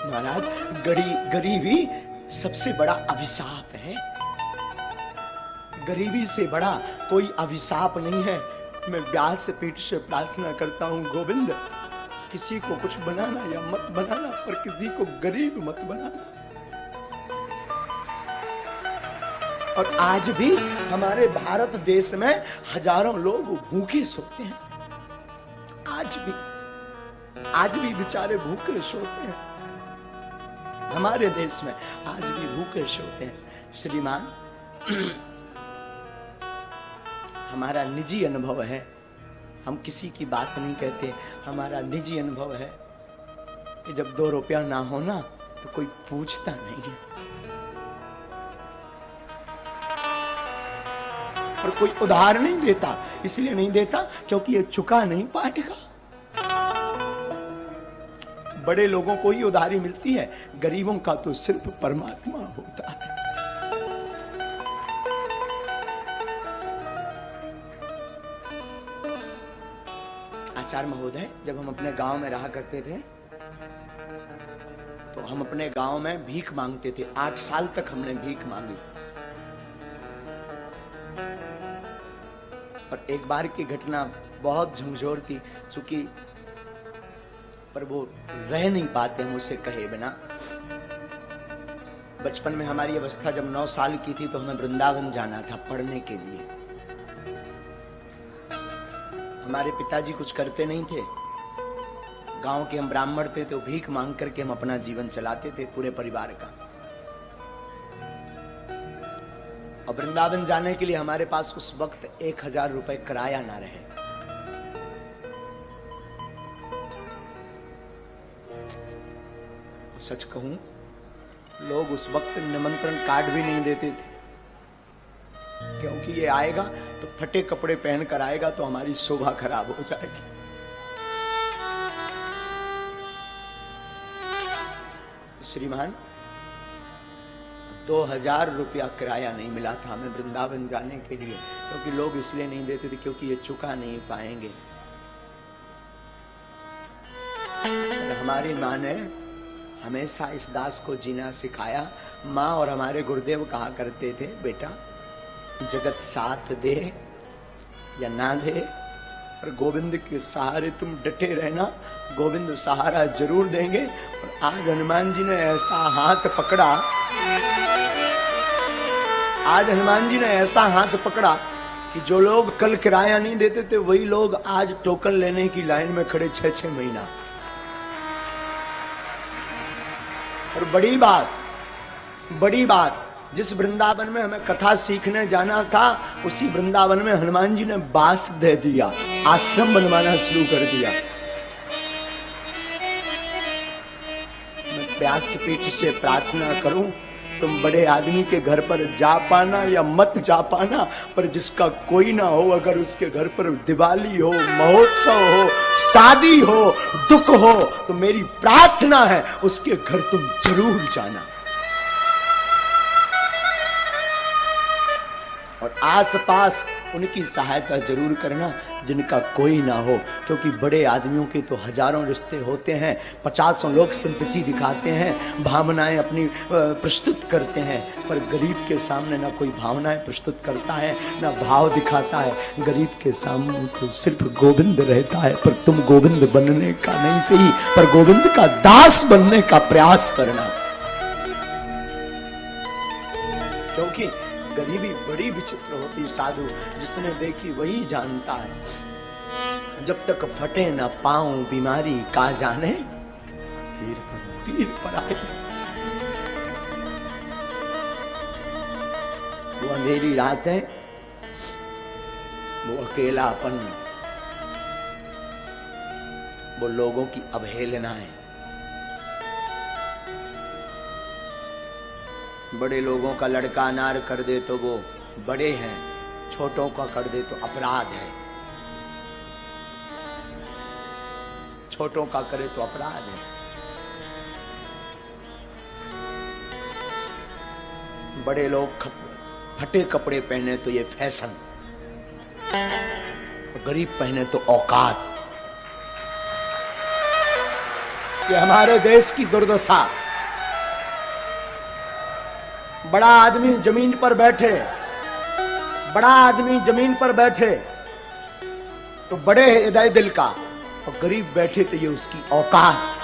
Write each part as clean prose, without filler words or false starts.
महाराज, गरीबी सबसे बड़ा अभिशाप है। गरीबी से बड़ा कोई अभिशाप नहीं है। मैं व्यास पीठ से प्रार्थना करता हूं, गोविंद, किसी को कुछ बनाना या मत बनाना, पर किसी को गरीब मत बनाना। और आज भी हमारे भारत देश में हजारों लोग भूखे सोते हैं। आज भी बेचारे भूखे सोते हैं। हमारे देश में आज भी भूखे सोते हैं। श्रीमान, हमारा निजी अनुभव है, हम किसी की बात नहीं कहते, हमारा निजी अनुभव है कि जब 2 रुपया ना हो ना तो कोई पूछता नहीं है, और कोई उधार नहीं देता। इसलिए नहीं देता क्योंकि ये चुका नहीं पाएगा। बड़े लोगों को ही उधारी मिलती है, गरीबों का तो सिर्फ परमात्मा होता है। आचार्य महोदय, जब हम अपने गांव में रहा करते थे तो हम अपने गांव में भीख मांगते थे। 8 साल तक हमने भीख मांगी। और एक बार की घटना बहुत झंझोर थी, चूंकि पर वो रह नहीं पाते हम उसे कहे बिना। बचपन में हमारी अवस्था जब 9 साल की थी तो हमें वृंदावन जाना था पढ़ने के लिए। हमारे पिताजी कुछ करते नहीं थे, गांव के हम ब्राह्मण थे, तो भीख मांग करके हम अपना जीवन चलाते थे पूरे परिवार का। और वृंदावन जाने के लिए हमारे पास उस वक्त 1000 रुपए किराया ना रहे। सच कहूं, लोग उस वक्त निमंत्रण कार्ड भी नहीं देते थे, क्योंकि ये आएगा तो फटे कपड़े पहनकर आएगा तो हमारी शोभा खराब हो जाएगी। श्रीमान, 2000 रुपया किराया नहीं मिला था हमें वृंदावन जाने के लिए, क्योंकि लोग इसलिए नहीं देते थे क्योंकि ये चुका नहीं पाएंगे। हमारी माँ ने हमेशा इस दास को जीना सिखाया। माँ और हमारे गुरुदेव कहा करते थे, बेटा जगत साथ दे या ना दे, पर गोविंद के सहारे तुम डटे रहना, गोविंद सहारा जरूर देंगे। और आज हनुमान जी ने ऐसा हाथ पकड़ा, आज हनुमान जी ने ऐसा हाथ पकड़ा कि जो लोग कल किराया नहीं देते थे वही लोग आज टोकन लेने की लाइन में खड़े 6-6 महीना। और बड़ी बात, जिस वृंदावन में हमें कथा सीखने जाना था उसी वृंदावन में हनुमान जी ने बास दे दिया, आश्रम बनवाना शुरू कर दिया। मैं व्यासपीठ से प्रार्थना करूं, तुम बड़े आदमी के घर पर जा पाना या मत जा पाना, पर जिसका कोई ना हो, अगर उसके घर पर दिवाली हो, महोत्सव हो, शादी हो, दुख हो, तो मेरी प्रार्थना है उसके घर तुम जरूर जाना। और आसपास उनकी सहायता जरूर करना जिनका कोई ना हो, क्योंकि बड़े आदमियों के तो हजारों रिश्ते होते हैं, 50 लोग सिंपैथी दिखाते हैं, भावनाएं अपनी प्रस्तुत करते हैं, पर गरीब के सामने ना कोई भावनाएं प्रस्तुत करता है ना भाव दिखाता है। गरीब के सामने तो सिर्फ गोविंद रहता है। पर तुम गोविंद बनने का नहीं सही, पर गोविंद का दास बनने का प्रयास करना, क्योंकि गरीबी बड़ी विचित्र होती। साधु जिसने देखी वही जानता है। जब तक फटे न पाऊं बीमारी का जाने, पीर पर आए। वो अंधेरी रातें, वो अकेलापन, वो लोगों की अवहेलनाएं, बड़े लोगों का लड़का अनार कर दे तो वो बड़े हैं, छोटों का कर दे तो अपराध है, छोटों का करे तो अपराध है। बड़े लोग फटे कपड़े पहने तो ये फैशन, गरीब पहने तो औकात। कि हमारे देश की दुर्दशा। बड़ा आदमी जमीन पर बैठे, बड़ा आदमी जमीन पर बैठे तो बड़े हृदय दिल का, और गरीब बैठे तो ये उसकी औकात।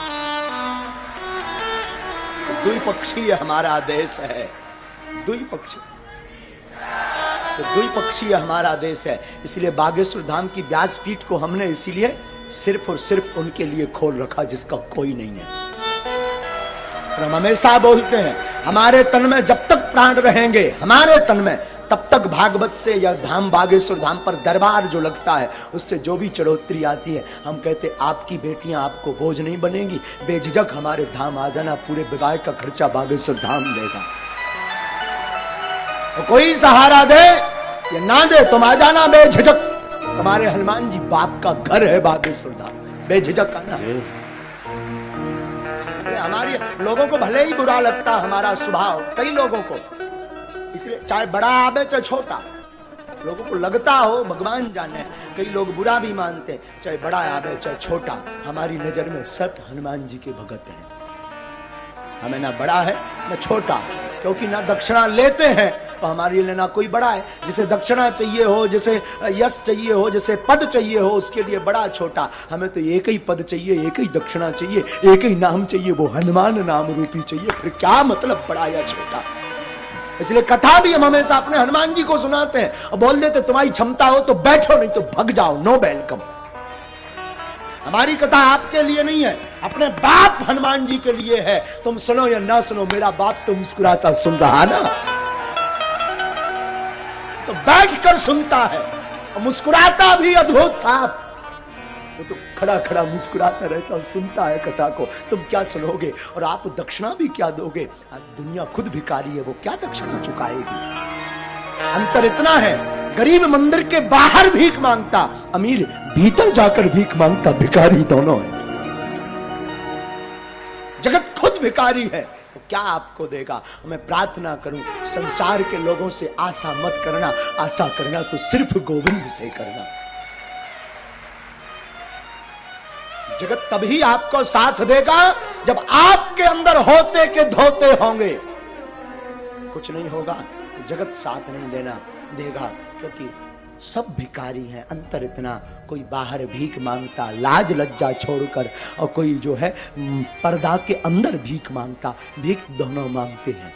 द्विपक्षीय हमारा देश है, द्विपक्षीय, तो द्विपक्षीय हमारा देश है। इसलिए बागेश्वर धाम की व्यासपीठ को हमने इसीलिए सिर्फ और सिर्फ उनके लिए खोल रखा जिसका कोई नहीं है। और हम हमेशा बोलते हैं हमारे तन में जब तक प्राण रहेंगे, हमारे तन में, तब तक भागवत से या धाम बागेश्वर धाम पर दरबार जो लगता है उससे जो भी चढ़ोतरी आती है, हम कहते आपकी बेटियां आपको बोझ नहीं बनेगी, बेझिझक हमारे धाम आ जाना, पूरे बिगाड़ का खर्चा बागेश्वर धाम लेगा। तो कोई सहारा दे या ना दे, तुम आ जाना बेझिझक। तुम्हारे हनुमान जी बाप का घर है बागेश्वर धाम, बेझिझक आना। इसलिए हमारी लोगों को भले ही बुरा लगता हमारा स्वभाव, कई लोगों को, इसलिए चाहे बड़ा आवे चाहे छोटा, लोगों को लगता हो, भगवान जाने, कई लोग बुरा भी मानते, चाहे बड़ा आवे चाहे छोटा, हमारी नजर में सब हनुमान जी के भगत हैं। हमें ना बड़ा है ना छोटा, क्योंकि ना दक्षिणा लेते हैं तो हमारे लिए ना कोई बड़ा है। जिसे दक्षिणा चाहिए हो, जिसे यश चाहिए हो, जिसे पद चाहिए हो, उसके लिए बड़ा छोटा। हमें तो एक ही पद चाहिए, एक ही दक्षिणा चाहिए, एक ही नाम चाहिए, वो हनुमान नाम रूपी चाहिए। फिर क्या मतलब बड़ा या छोटा। इसलिए कथा भी हम हमेशा अपने हनुमान जी को सुनाते हैं और बोल देते तुम्हारी क्षमता हो तो बैठो, नहीं तो भग जाओ, नो वेलकम। हमारी कथा आपके लिए नहीं है, अपने बाप हनुमान जी के लिए है। तुम सुनो या ना सुनो, मेरा बाप तो मुस्कुराता सुन रहा ना, तो बैठकर सुनता है और मुस्कुराता भी अद्भुत साहब। वो तो खड़ा खड़ा मुस्कुराता रहता और सुनता है कथा को। तुम क्या सुनोगे और आप दक्षिणा भी क्या दोगे? दुनिया खुद भिखारी है, वो क्या दक्षिणा चुकाएगी? अंतर इतना है, गरीब मंदिर के बाहर भीख मांगता, अमीर भीतर जाकर भीख मांगता, भिखारी दोनों है। जगत खुद भिखारी है, तो क्या आपको देगा? मैं प्रार्थना करूं संसार के लोगों से आशा मत करना, आशा करना तो सिर्फ गोविंद से करना। जगत तभी आपको साथ देगा जब आपके अंदर होते के धोते होंगे। कुछ नहीं होगा, जगत साथ नहीं देगा, क्योंकि सब भिखारी हैं। अंतर इतना, कोई बाहर भीख मांगता लाज लज्जा छोड़कर, और कोई जो है पर्दा के अंदर भीख मांगता, भीख दोनों मांगते हैं।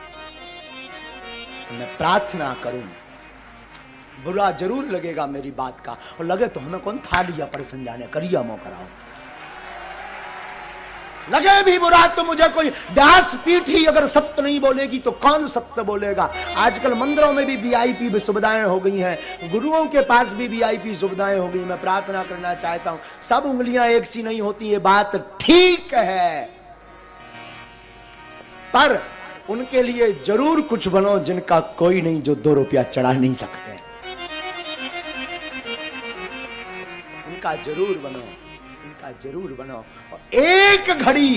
मैं प्रार्थना करूं, बुरा जरूर लगेगा मेरी बात का, और लगे तो हमें कौन था लिया पर समझाने, करिया मो कराओ। लगे भी बुरा तो मुझे कोई व्यासपीठ ही अगर सत्य नहीं बोलेगी तो कौन सत्य बोलेगा। आजकल मंदिरों में भी वीआईपी सुविधाएं हो गई हैं, गुरुओं के पास भी वीआईपी सुविधाएं हो गई। मैं प्रार्थना करना चाहता हूं, सब उंगलियां एक सी नहीं होती, ये बात ठीक है, पर उनके लिए जरूर कुछ बनो जिनका कोई नहीं, जो 2 रुपया चढ़ा नहीं सकते, उनका जरूर बनो, उनका जरूर बनो। एक घड़ी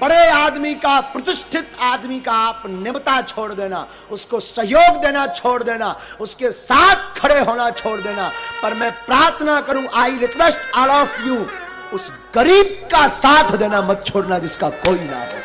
बड़े आदमी का, प्रतिष्ठित आदमी का आप निमता छोड़ देना, उसको सहयोग देना छोड़ देना, उसके साथ खड़े होना छोड़ देना। पर मैं प्रार्थना करूं, I request all of you, उस गरीब का साथ देना मत छोड़ना जिसका कोई ना हो।